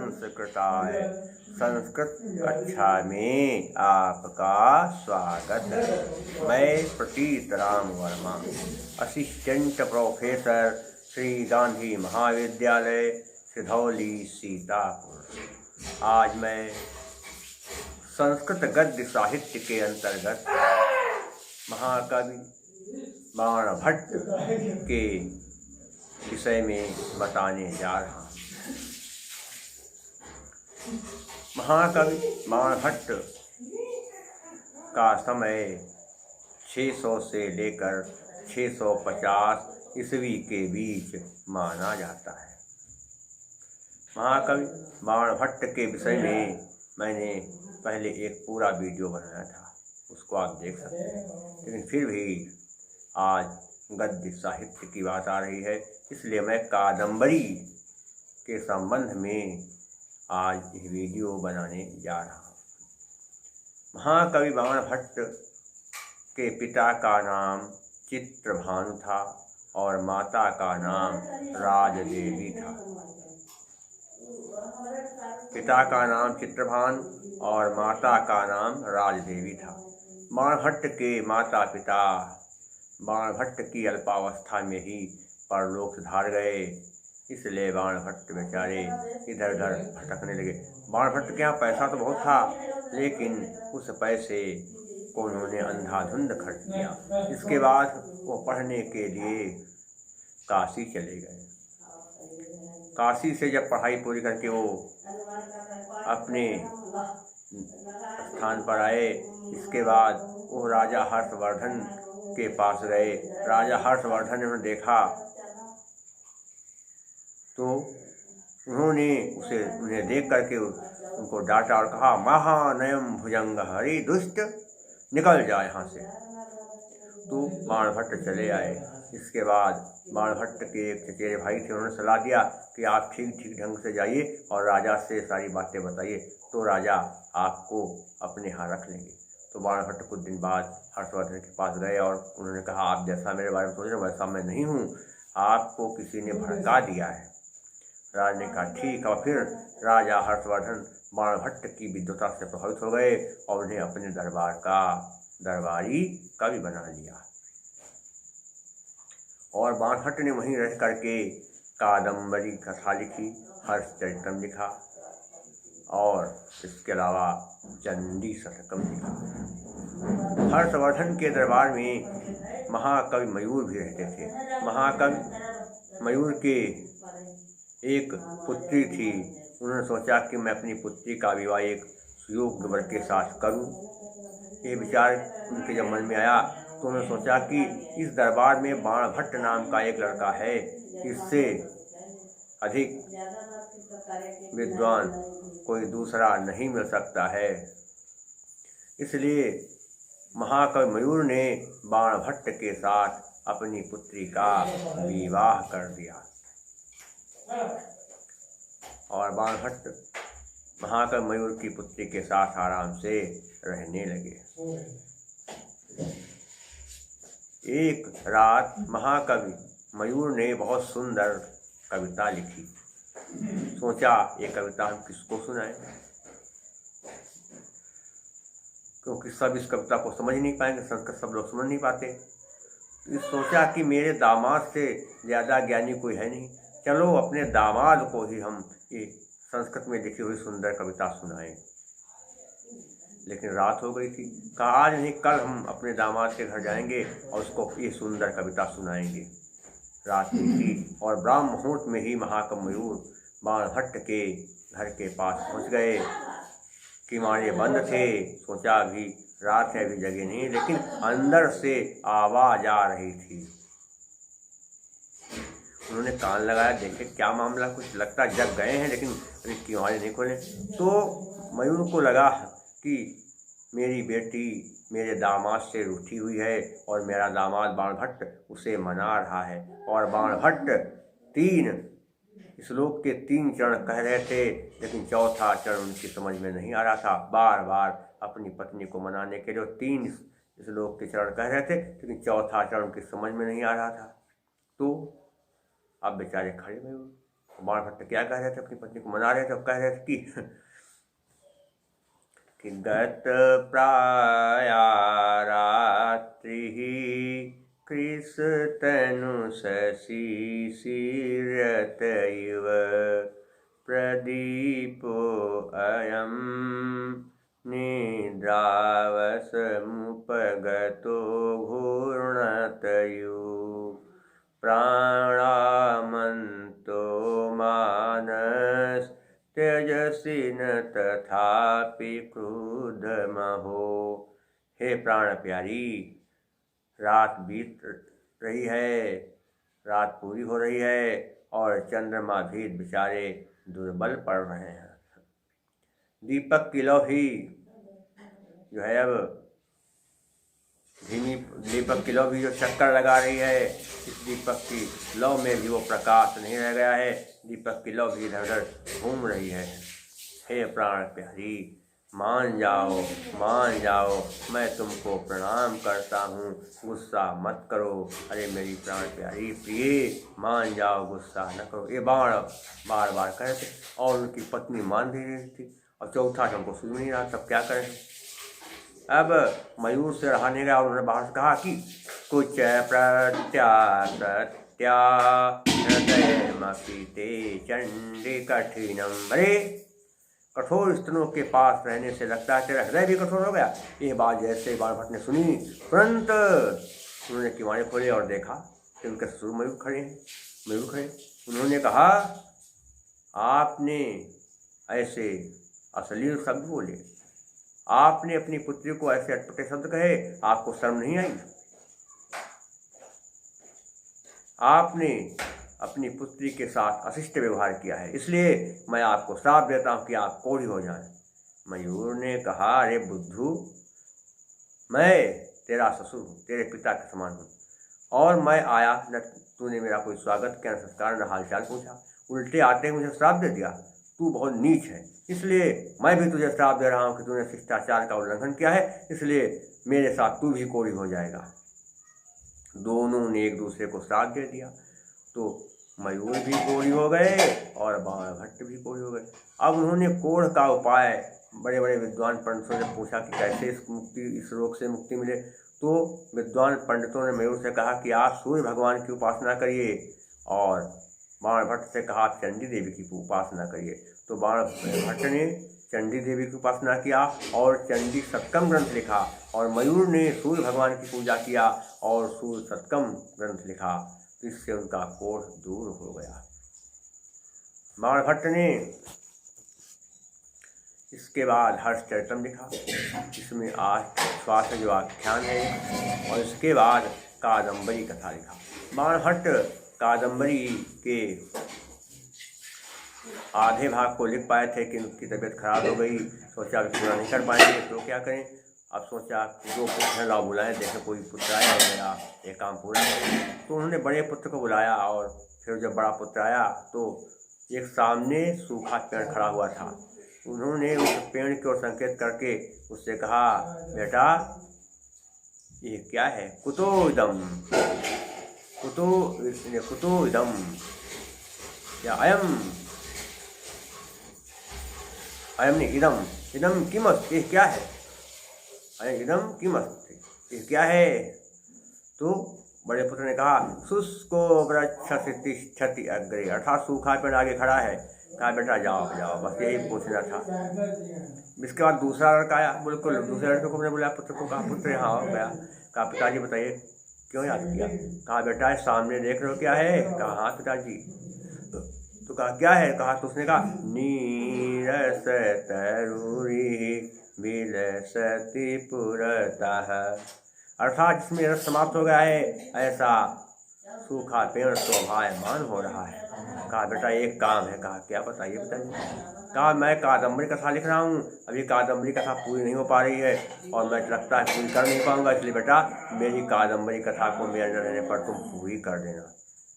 संस्कृताय संस्कृत कक्षा में आपका स्वागत है। मैं प्रतीत राम वर्मा, असिस्टेंट प्रोफेसर, श्री गांधी महाविद्यालय, सिधौली, सीतापुर। आज मैं संस्कृत गद्य साहित्य के अंतर्गत महाकवि बाणभट्ट के विषय में बताने जा रहा हूँ। महाकवि बाणभट्ट का समय 600 से लेकर 650 ईस्वी के बीच माना जाता है। महाकवि बाणभट्ट के विषय में मैंने पहले एक पूरा वीडियो बनाया था, उसको आप देख सकते हैं। लेकिन फिर भी आज गद्य साहित्य की बात आ रही है, इसलिए मैं कादंबरी के संबंध में आज यह वीडियो बनाने जा रहा हूँ। महाकवि बाणभट्ट के पिता का नाम चित्रभानु था और माता का नाम राजदेवी था। पिता का नाम चित्रभानु और माता का नाम राजदेवी था। बाणभट्ट के माता पिता बाणभट्ट की अल्पावस्था में ही परलोक धार गए, इसलिए बाणभट्ट बेचारे इधर उधर भटकने लगे। बाणभट्ट के यहाँ पैसा तो बहुत था, लेकिन उस पैसे को उन्होंने अंधाधुंध खर्च किया। इसके बाद वो पढ़ने के लिए काशी चले गए। काशी से जब पढ़ाई पूरी करके वो अपने स्थान पर आए, इसके बाद वो राजा हर्षवर्धन के पास गए। राजा हर्षवर्धन ने उन्हें देखा तो उन्होंने उन्हें देख करके उनको डांटा और कहा, महानयम भुजंग हरि दुष्ट, निकल जाए यहाँ से। तो बाणभट्ट चले आए। इसके बाद बाणभट्ट के एक चचेरे भाई थे, उन्होंने सलाह दिया कि आप ठीक ढंग से जाइए और राजा से सारी बातें बताइए, तो राजा आपको अपने यहाँ रख लेंगे। तो बाणभट्ट कुछ दिन बाद हर्षवर्धन के पास गए और उन्होंने कहा, आप जैसा मेरे बारे में सोच रहे वैसा मैं नहीं हूँ, आपको किसी ने भड़का दिया है। राजा ने कहा ठीक है। और फिर राजा हर्षवर्धन बाणभट्ट की विद्वता से प्रभावित हो गए और उन्हें अपने दरबार का दरबारी कवि बना लिया। और बाणभट्ट ने वहीं रह करके कादंबरी कथा लिखी, हर्षचरितम लिखा और इसके अलावा चंडी शतकम लिखा। हर्षवर्धन के दरबार में महाकवि मयूर भी रहते थे। महाकवि मयूर के एक पुत्री थी। उन्होंने सोचा कि मैं अपनी पुत्री का विवाह एक सुयोग्य वर के साथ करूं। ये विचार उनके जब मन में आया तो उन्होंने सोचा कि इस दरबार में बाणभट्ट नाम का एक लड़का है, इससे अधिक विद्वान कोई दूसरा नहीं मिल सकता है। इसलिए महाकवि मयूर ने बाणभट्ट के साथ अपनी पुत्री का विवाह कर दिया और बाणभट्ट महाकवि मयूर की पुत्री के साथ आराम से रहने लगे। एक रात महाकवि मयूर ने बहुत सुंदर कविता लिखी। सोचा ये कविता हम किसको सुनाएं, क्योंकि सब इस कविता को समझ नहीं पाएंगे, संस्कृत सब लोग समझ नहीं पाते। सोचा कि मेरे दामाद से ज़्यादा ज्ञानी कोई है नहीं, चलो अपने दामाद को ही हम ये संस्कृत में लिखी हुई सुंदर कविता सुनाएं। लेकिन रात हो गई थी। कहा आज नहीं कल हम अपने दामाद के घर जाएंगे और उसको ये सुंदर कविता सुनाएंगे। रात हुई थी और ब्राह्म मुहूर्त में ही महाकवि मयूर बाणभट्ट के घर के पास पहुंच गए। किवाड़े बंद थे। सोचा अभी रात है, अभी जगे नहीं, लेकिन अंदर से आवाज आ रही थी। उन्होंने कान लगाया, देखे क्या मामला, कुछ लगता जग गए हैं, लेकिन अभी किवाड़े नहीं खोले। तो मयूर को लगा कि मेरी बेटी मेरे दामाद से रूठी हुई है और मेरा दामाद बाणभट्ट उसे मना रहा है। और बाणभट्ट 3 श्लोक के 3 चरण कह रहे थे, लेकिन चौथा चरण उनकी समझ में नहीं आ रहा था। बार बार अपनी पत्नी को मनाने के लिए 3 श्लोक के चरण कह रहे थे, लेकिन चौथा चरण उनकी समझ में नहीं आ रहा था। तो अब बेचारे खड़े हुए बाणभट्ट क्या कह रहे थे, अपनी पत्नी को मना रहे थे, अब कह रहे थे कि गत प्राया रात्रि कृष्णतनु शशि शीरत इव प्रदीपो अयं निद्रावसमुपगतो घूर्णतयु प्राणामन्तो मानस तेजसी न तथापि क्रुद्धमहो। हे प्राण प्यारी, रात बीत रही है, रात पूरी हो रही है और चंद्रमा भी बेचारे दुर्बल पड़ रहे हैं। दीपक की लौ ही जो है अब धीमी, दीपक की लौ भी जो चक्कर लगा रही है, इस दीपक की लौ में भी वो प्रकाश नहीं रह गया है, दीपक की लौ भी इधर उधर घूम रही है। हे प्राण प्यारी, मान जाओ, मान जाओ, मैं तुमको प्रणाम करता हूँ, गुस्सा मत करो। अरे मेरी प्राण प्यारी प्रिय, मान जाओ, गुस्सा न करो। ये बाण बार बार कह रहे थे और उनकी पत्नी मान भी रही थी, और चौथा हमको सुन नहीं रहा, तब क्या करें। अब मयूर से रहा नहीं गया और उन्होंने बाहर से कहा कि कुछ प्रत्यासत्या हृदयमपीते चंडी कठिनम। अरे कठोर स्तनों के पास रहने से लगता है तेरा हृदय भी कठोर हो गया। ये बात जैसे बाणभट्ट ने सुनी, तुरंत उन्होंने किवाड़े खोले और देखा कि उनके ससुर मयूर खड़े हैं। मयूर खड़े, उन्होंने कहा आपने ऐसे अश्लील शब्द बोले, आपने अपनी पुत्री को ऐसे अटपटे शब्द कहे, आपको शर्म नहीं आई? आपने अपनी पुत्री के साथ अशिष्ट व्यवहार किया है, इसलिए मैं आपको श्राप देता हूं कि आप कोढ़ी हो जाएं। मयूर ने कहा अरे बुद्धू, मैं तेरा ससुर हूँ, तेरे पिता के समान हूँ, और मैं आया न तूने मेरा कोई स्वागत किया, न संस्कार, न हालचाल पूछा, उल्टे आते मुझे श्राप दे दिया। तू बहुत नीच है, इसलिए मैं भी तुझे श्राप दे रहा हूँ कि तूने शिष्टाचार का उल्लंघन किया है, इसलिए मेरे साथ तू भी कोढ़ी हो जाएगा। दोनों ने एक दूसरे को श्राप दे दिया, तो मयूर भी कोढ़ी हो गए और बाणभट्ट भी कोढ़ी हो गए। अब उन्होंने कोढ़ का उपाय बड़े बड़े विद्वान पंडितों से पूछा कि कैसे इस रोग से मुक्ति मिले। तो विद्वान पंडितों ने मयूर से कहा कि आप सूर्य भगवान की उपासना करिए, और बाणभट्ट से कहा आप चंडी देवी की उपासना करिए। तो बाणभट्ट ने चंडी देवी की उपासना किया और चंडी सतकम ग्रंथ लिखा, और मयूर ने सूर्य भगवान की पूजा किया और सूर्य सतकम ग्रंथ लिखा। इससे उनका कोढ़ दूर हो गया। बाणभट्ट ने इसके बाद हर्षचरितम लिखा, इसमें 8 स्वास्थ्य जो आख्यान है, और इसके बाद कादम्बरी कथा लिखा। बाणभट्ट कादम्बरी के आधे भाग को लिख पाए थे कि उनकी तबीयत खराब हो गई, सोचा कि पूरा नहीं कर पाएंगे तो क्या करें। अब सोचा जो पुत्र लाओ बुलाएं, देखें कोई पुत्र आया और मेरा ये काम पूरा है। तो उन्होंने बड़े पुत्र को बुलाया, और फिर जब बड़ा पुत्र आया तो एक सामने सूखा पेड़ खड़ा हुआ था। उन्होंने उस पेड़ की ओर संकेत करके उससे कहा बेटा ये क्या है? कुतो इदम, कुतो इदम या अयम नहीं इदम किमस्ति, ये क्या है? अरे इदम किमस्ति, ये क्या है? तो बड़े पुत्र ने कहा शुष्को वृक्षस्य तिष्ठति अग्रे, अर्थात सूखा पेड़ आगे खड़ा है। कहा बेटा जाओ जाओ, बस यही पूछना था। इसके बाद दूसरा लड़का आया, बिल्कुल दूसरे लड़के को मैंने बुलाया, पुत्र को कहा पुत्र यहाँ हो गया। कहा पिताजी बताइए क्यों याद किया? कहा बेटा सामने देख रहे हो क्या है? कहा हाँ पिताजी। तो कहा क्या है? कहा तो उसने कहा नीरस तरुरी विलसति पुरतः, अर्थात जिसमें रस समाप्त हो गया है ऐसा सूखा पेड़ शोभायमान हो रहा है। कहा बेटा एक काम है। कहा क्या? बताइए पिताजी। कहा मैं कादम्बरी कथा लिख रहा हूँ, अभी कादम्बरी कथा पूरी नहीं हो पा रही है और मैं लगता है पूरी कर नहीं पाऊंगा, इसलिए बेटा मेरी कादम्बरी कथा को मेरे न रहने पर तुम पूरी कर देना।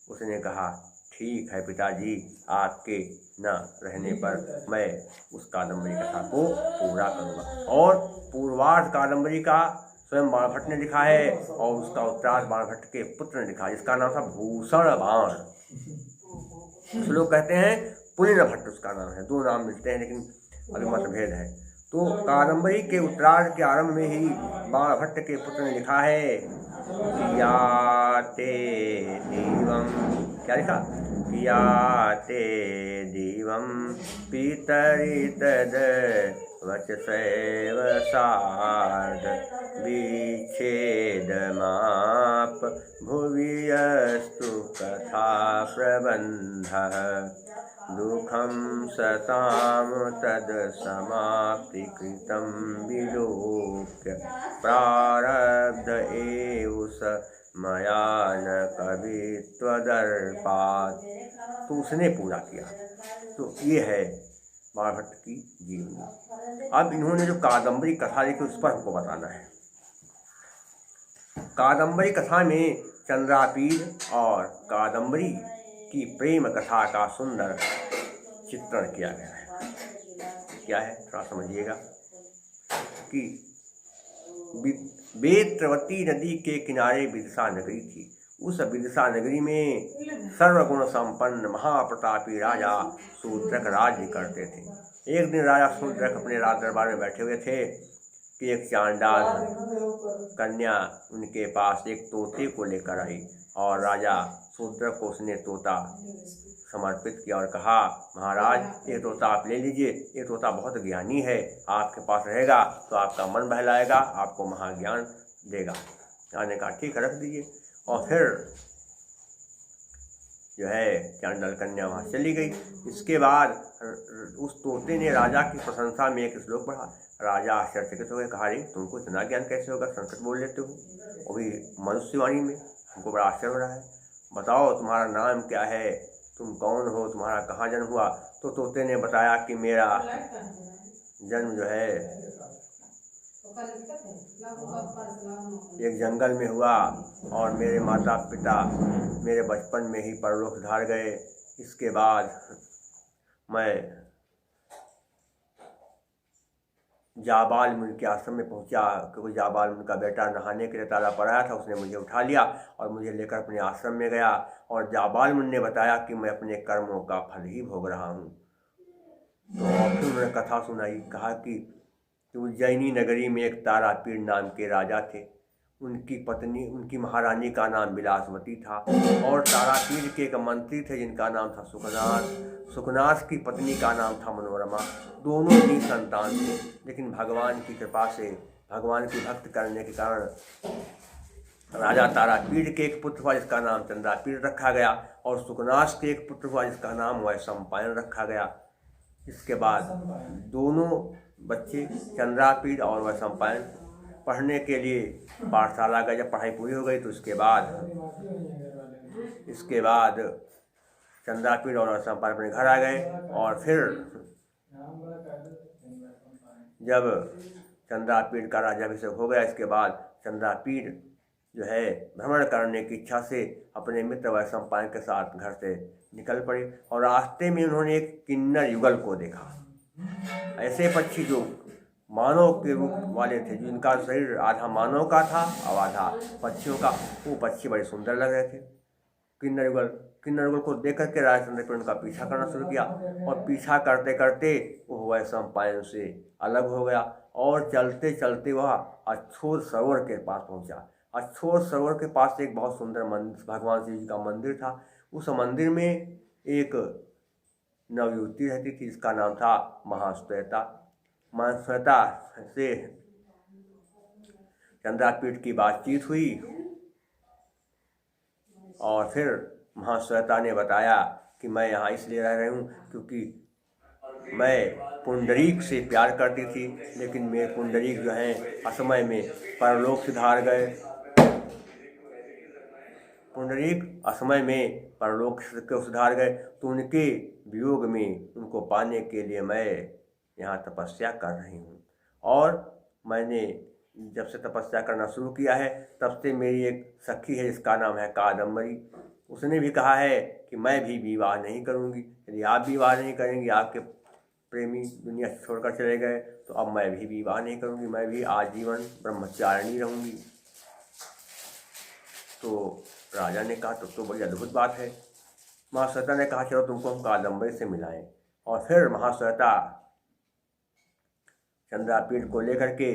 उसने कहा ठीक है पिताजी, आपके न रहने पर मैं उस कादम्बरी कथा को पूरा करूँगा। और पूर्वार्ध कादम्बरी का स्वयं बाणभट्ट ने लिखा है और उसका उत्तरार्ध बाणभट्ट के पुत्र ने लिखा, जिसका नाम था भूषण बाण। कुछ लोग कहते हैं पुलिन भट्ट उसका नाम है, दो नाम मिलते हैं लेकिन अलग मतभेद है। तो कादम्बरी के उत्तरार्ध के आरंभ में ही बाण भट्ट के पुत्र ने लिखा है याते दीवम, क्या लिखा, याते दीवम पितरि तद वचसैव सार्ध विच्छेदमाप भुवियस्तु कथा प्रबन्धः दुःखं सतां तद् समाप्तिकृतं विलोक्य प्रारब्ध एव स मया न कवित्वदर्पात्। तो उसने पूरा किया। तो ये है बाण भट्ट की जीवनी। अब इन्होंने जो कादम्बरी कथा लिखी उस पर हमको बताना है। कादम्बरी कथा में चंद्रापीड और कादम्बरी की प्रेम कथा का सुंदर चित्रण किया गया है। क्या है थोड़ा समझिएगा कि बेत्रवती नदी के किनारे विदिशा नगरी थी। उस विदिशा नगरी में सर्वगुण संपन्न महाप्रतापी राजा शूद्रक राज्य करते थे। एक दिन राजा शूद्रक अपने राज दरबार में बैठे हुए थे कि एक चांडाल कन्या उनके पास एक तोते को लेकर आई और राजा शूद्रक को उसने तोता समर्पित किया और कहा, महाराज ये तोता आप ले लीजिए, ये तोता बहुत ज्ञानी है, आपके पास रहेगा तो आपका मन बहलाएगा, आपको महाज्ञान देगा। राजा ने कहा ठीक है रख दीजिए। और फिर जो है चांडाल कन्या वहाँ चली गई। इसके बाद उस तोते ने राजा की प्रशंसा में एक श्लोक पढ़ा। राजा आश्चर्यचकित हो गए, कहा रे तुमको इतना ज्ञान कैसे होगा, संस्कृत बोल लेते हो, वो भी मनुष्यवाणी में। हमको बड़ा आश्चर्य हो रहा है, बताओ तुम्हारा नाम क्या है, तुम कौन हो, तुम्हारा कहाँ जन्म हुआ। तो तोते ने बताया कि मेरा जन्म जो है एक जंगल में हुआ और मेरे माता पिता मेरे बचपन में ही परलोक धार गए। इसके बाद मैं जाबाल मुनि के आश्रम में पहुंचा, क्योंकि जाबाल मुनि का बेटा नहाने के लिए तालाब पर आया था, उसने मुझे उठा लिया और मुझे लेकर अपने आश्रम में गया। और जाबाल मुनि ने बताया कि मैं अपने कर्मों का फल ही भोग रहा हूँ। तो फिर उन्होंने कथा सुनाई, कहा कि उज्जैनी नगरी में एक तारापीड़ नाम के राजा थे। उनकी पत्नी, उनकी महारानी का नाम विलासवती था और तारापीड़ के एक मंत्री थे जिनका नाम था सुखनाथ। सुखनाथ की पत्नी का नाम था मनोरमा। दोनों ही संतान थे, लेकिन भगवान की कृपा से, भगवान की भक्त करने के कारण राजा तारापीड़ के एक पुत्र हुआ जिसका नाम चंद्रापीड़ रखा गया और सुखनाथ के एक पुत्र हुआ जिसका नाम वैशंपायन रखा गया। इसके बाद दोनों बच्चे चंद्रापीड़ और वैशंपायन पढ़ने के लिए पाठशाला गए। जब पढ़ाई पूरी हो गई तो इसके बाद चंद्रापीड़ और वैशंपायन अपने घर आ गए। और फिर जब चंद्रापीड़ का राज्याभिषेक हो गया, इसके बाद चंद्रापीड़ जो है भ्रमण करने की इच्छा से अपने मित्र वैशंपायन के साथ घर से निकल पड़े और रास्ते में उन्होंने एक किन्नर युगल को देखा। ऐसे पक्षी जो मानव के रूप वाले थे, जिनका शरीर आधा मानव का था और आधा पक्षियों का। वो पक्षी बड़े सुंदर लग रहे थे। किन्नर युगल को देख करके राजा चंद्रपीड़ उनका पीछा करना शुरू किया और पीछा करते करते वो वैशंपायन से अलग हो गया और चलते चलते वह अछोर सरोवर के पास पहुंचा। अछोर सरोवर के पास एक बहुत सुंदर मंदिर, भगवान शिव जी का मंदिर था। उस मंदिर में एक नवयुवती रहती थी जिसका नाम था महाश्वेता। महाश्वेता से चंद्रापीड़ की बातचीत हुई और फिर महाश्वेता ने बताया कि मैं यहाँ इसलिए रह रही हूँ क्योंकि मैं पुंडरीक से प्यार करती थी, लेकिन मेरे पुंडरीक जो हैं असमय में परलोक सिधार गए। पुंडरीक असमय में परलोक को सुधार गए, तो उनके वियोग में उनको पाने के लिए मैं यहाँ तपस्या कर रही हूँ। और मैंने जब से तपस्या करना शुरू किया है तब से मेरी एक सखी है जिसका नाम है कादम्बरी। उसने भी कहा है कि मैं भी विवाह नहीं करूँगी। यदि आप विवाह नहीं करेंगी, आपके प्रेमी दुनिया छोड़कर चले गए, तो अब मैं भी विवाह नहीं करूँगी, मैं भी आजीवन ब्रह्मचारिणी रहूँगी। तो राजा ने कहा तो बड़ी अद्भुत बात है। महाश्वेता ने कहा चलो तुमको हम कादम्बरी से मिलाएं। और फिर महाश्वेता चंद्रापीठ को लेकर के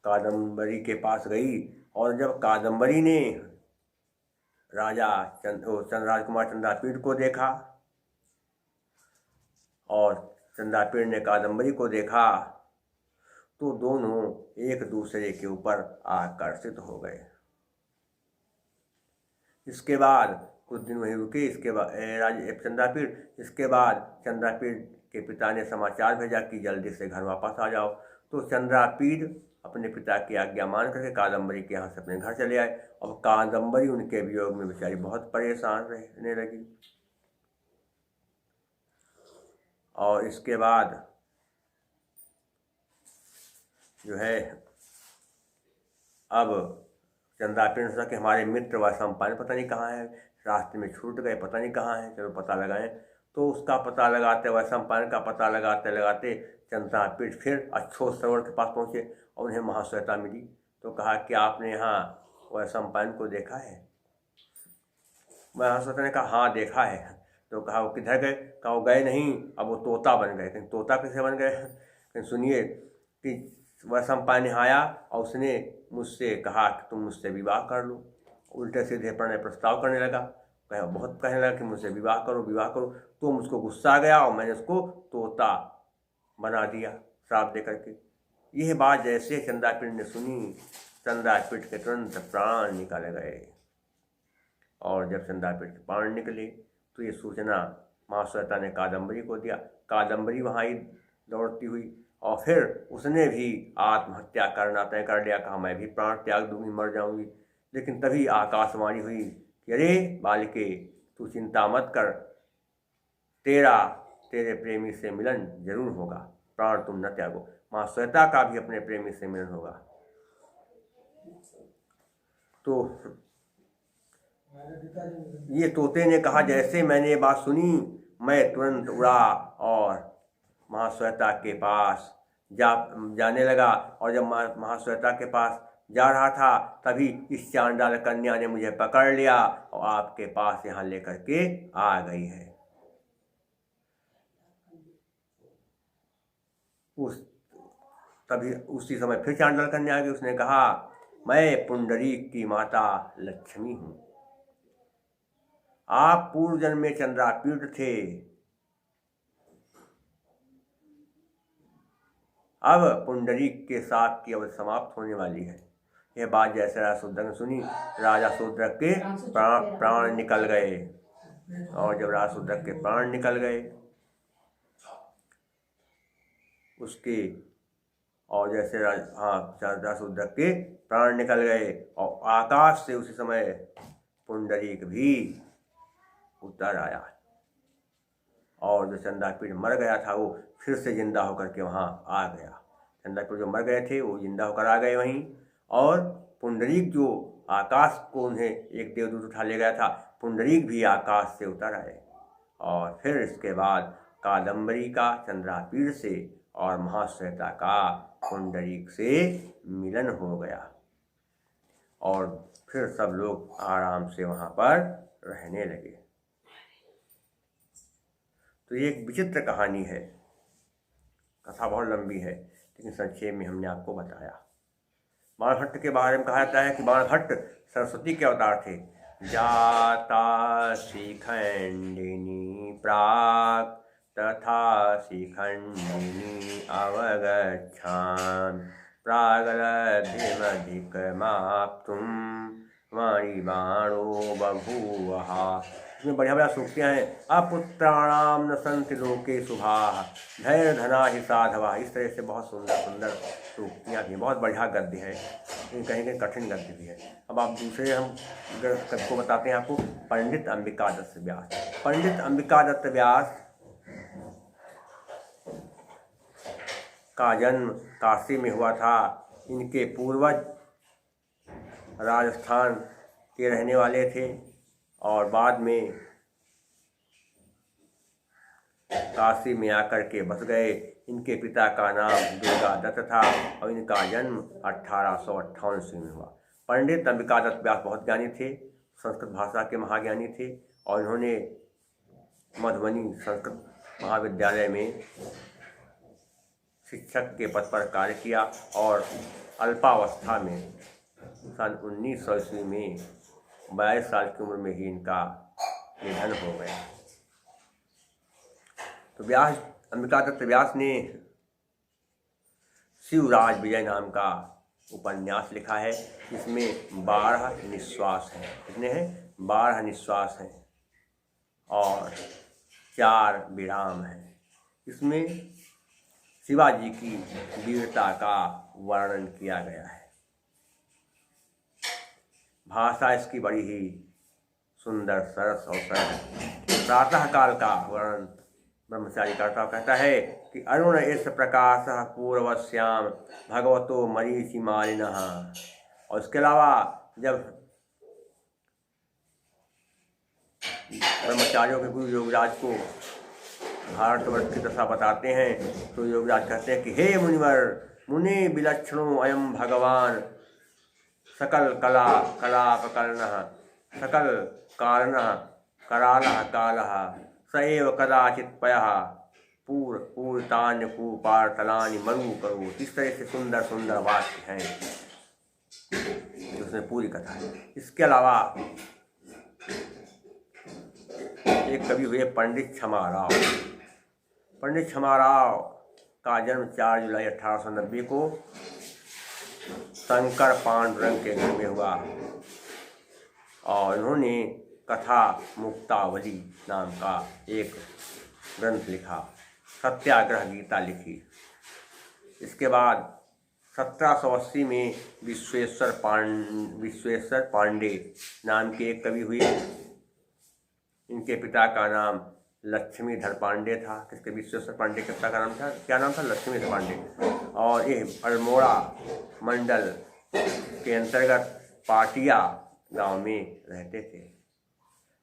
कादम्बरी के पास गई। और जब कादम्बरी ने राजा राजकुमार चंद्रापीठ को देखा और चंद्रापीठ ने कादम्बरी को देखा तो दोनों एक दूसरे के ऊपर आकर्षित हो गए। इसके बाद कुछ दिन वहीं रुके। इसके बाद चंद्रापीठ इसके बाद चंद्रापीठ के पिता ने समाचार भेजा कि जल्दी से घर वापस आ जाओ। तो चंद्रापीठ अपने पिता की आज्ञा मान करके कादम्बरी के यहाँ से अपने घर चले आए। और कादम्बरी उनके वियोग में बेचारी बहुत परेशान रहने लगी। और इसके बाद जो है अब चंद्रापीठ ने सोचा कि हमारे मित्र वैशंपायन पता नहीं कहाँ है, रास्ते में छूट गए, पता नहीं कहाँ है, चलो पता लगाएं। तो उसका पता लगाते, वैशंपायन का पता लगाते लगाते चंद्रापीठ फिर अछोत सरोवर के पास पहुँचे और उन्हें महाश्वेता मिली। तो कहा कि आपने यहाँ वैशंपायन को देखा है? महाश्वेता ने कहा हाँ देखा है। तो कहा वो किधर गए? कहा वो गए नहीं, अब वो तोता बन गए। कहीं तोता कैसे बन गए? कहीं सुनिए कि वैशंपायन यहाँ आया और उसने मुझसे कहा कि तुम मुझसे विवाह कर लो। उल्टे सीधे प्रणय प्रस्ताव करने लगा, बहुत कहने लगा कि मुझसे विवाह करो विवाह करो। तो मुझको गुस्सा आ गया और मैंने उसको तोता बना दिया श्राप दे करके। यह बात जैसे चंद्रापीठ ने सुनी, चंद्रापीठ के तुरंत प्राण निकल गए। और जब चंद्रापीठ के प्राण निकले तो ये सूचना महाश्वेता ने कादम्बरी को दिया। कादम्बरी वहाँ ही दौड़ती हुई और फिर उसने भी आत्महत्या करना तय कर लिया। कहा मैं भी प्राण त्याग दूंगी, मर जाऊंगी। लेकिन तभी आकाशवाणी हुई कि अरे बालिके, तू चिंता मत कर, तेरे प्रेमी से मिलन जरूर होगा, प्राण तुम न त्यागो। महाश्वेता का भी अपने प्रेमी से मिलन होगा। तो ये तोते ने कहा जैसे मैंने ये बात सुनी मैं तुरंत उड़ा और महाश्वेता के पास जाने लगा। और जब महाश्वेता के पास जा रहा था तभी इस चांडाल कन्या ने मुझे पकड़ लिया और आपके पास यहाँ लेकर के आ गई है। तभी उसी समय फिर चांडाल कन्या आ गई। उसने कहा मैं पुंडरीक की माता लक्ष्मी हूँ, आप पूर्व जन्म में चंद्रापीठ थे, अब पुंडरीक के साथ की अवधि समाप्त होने वाली है। यह बात जैसे राजा शूद्रक ने सुनी, राजा शूद्रक के प्राण निकल गए। और जब राजा शूद्रक के प्राण निकल गए उसके और जैसे राजा शूद्रक के प्राण निकल गए और आकाश से उसी समय पुंडरीक भी उतर आया। और जो चंद्रापीठ मर गया था वो फिर से जिंदा होकर के वहाँ आ गया। चंद्रापीठ जो मर गए थे वो जिंदा होकर आ गए वहीं। और पुंडरीक जो आकाश को उन्हें एक देवदूत उठा ले गया था, पुंडरीक भी आकाश से उतर आए। और फिर इसके बाद कादम्बरी का चंद्रापीठ से और महाश्वेता का पुंडरीक से मिलन हो गया। और फिर सब लोग आराम से वहाँ पर रहने लगे। तो ये एक विचित्र कहानी है, कथा बहुत लंबी है, लेकिन संक्षेप में हमने आपको बताया। बाणभट्ट के बारे में कहा जाता है कि बाणभट्ट सरस्वती के अवतार थे। जाता शिखंडिनी प्राक तथा शिखंडिनी अवगच्छाम प्रागलब्धिमधिकमाप्तुं वाणिबाणो बभूवः। इसमें बढ़िया बढ़िया सूक्तियाँ हैं। अपुत्राणाम न संति लोके शुभाः धैर्य धना ही साधवा। इस तरह से बहुत सुंदर सुंदर सूक्तियाँ भी, बहुत बढ़िया गद्य है, कहीं कहीं कठिन गद्य भी है। अब आप दूसरे हम गद्य को बताते हैं आपको। पंडित अंबिका दत्त व्यास। पंडित अंबिका दत्त व्यास का जन्म काशी में हुआ था। इनके पूर्वज राजस्थान के रहने वाले थे और बाद में काशी में आकर के बस गए। इनके पिता का नाम दुर्गा दत्त था और इनका जन्म 1858 में हुआ। पंडित अंबिका दत्त व्यास बहुत ज्ञानी थे, संस्कृत भाषा के महाज्ञानी थे और इन्होंने मधुबनी संस्कृत महाविद्यालय में शिक्षक के पद पर कार्य किया और अल्पावस्था में सन 1900 ईस्वी में 22 साल की उम्र में ही इनका निधन हो गया। तो अंबिका दत्त व्यास ने शिवराज विजय नाम का उपन्यास लिखा है। इसमें 12 निश्वास हैं। कितने हैं? 12 निश्वास हैं और 4 विराम हैं। इसमें शिवाजी की वीरता का वर्णन किया गया है। भाषा इसकी बड़ी ही सुंदर, सरस और सरल। प्रातः काल का वर्णन ब्रह्मचारी करता कहता है कि अरुण इस प्रकाश पूर्वश्याम भगवतो मरीचि मालिनः। और इसके अलावा जब ब्रह्मचारियों के गुरु योगराज को भारतवर्ष की दशा बताते हैं तो योगराज कहते हैं कि हे मुनिवर, मुने विलक्षणो अयम भगवान सकल कला कलापकर्णः सकल कारणः करालः कालः स एव कदाचित पयः पूर्तान्य कुपार्तलानि मरु करो। इस तरह से सुंदर सुंदर वाक्य हैं उसमें पूरी कथा है। इसके अलावा एक कवि हुए पंडित क्षमाराव। पंडित क्षमाराव का जन्म 4 जुलाई 1890 को शंकर पांडुरंग के घर में हुआ और इन्होंने कथा मुक्तावली नाम का एक ग्रंथ लिखा, सत्याग्रह गीता लिखी। इसके बाद 1780 में विश्वेश्वर पांडे नाम के एक कवि हुए। इनके पिता का नाम लक्ष्मीधर पांडे था। किसके? विश्वेश्वर पांडे के पिता का नाम था, क्या नाम था? लक्ष्मीधर पांडे। और ये अल्मोड़ा मंडल के अंतर्गत पाटिया गांव में रहते थे।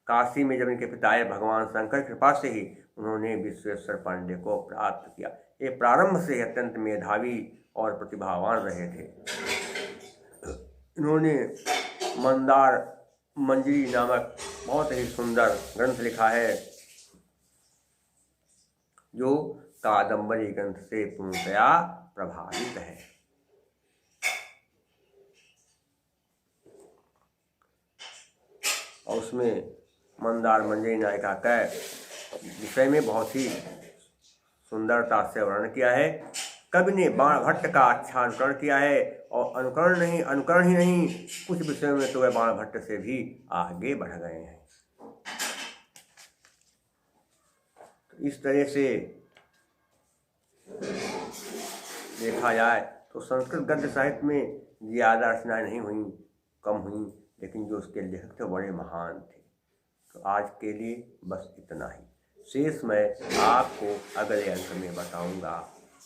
काशी में जब इनके पिता आए, भगवान शंकर की कृपा से ही उन्होंने विश्वेश्वर पांडे को प्राप्त किया। ये प्रारंभ से अत्यंत मेधावी और प्रतिभावान रहे थे। इन्होंने मंदार मंजरी नामक बहुत ही सुंदर ग्रंथ लिखा है जो कादंबरी ग्रंथ से पूर्णतया प्रभावित है। और उसमें मंदार मंजरी नायिका के विषय में बहुत ही सुंदरता से वर्णन किया है। कवि ने बाण भट्ट का अच्छा अनुकरण किया है और अनुकरण ही नहीं, कुछ विषयों में तो वह बाण भट्ट से भी आगे बढ़ गए हैं। इस तरह से देखा जाए तो संस्कृत गद्य साहित्य में ज़्यादा रचनाएं नहीं हुई, कम हुई, लेकिन जो उसके लेखक थे बड़े महान थे। तो आज के लिए बस इतना ही। शेष मैं आपको अगले अंक में बताऊंगा।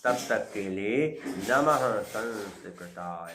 तब तक के लिए नमः संस्कृताय।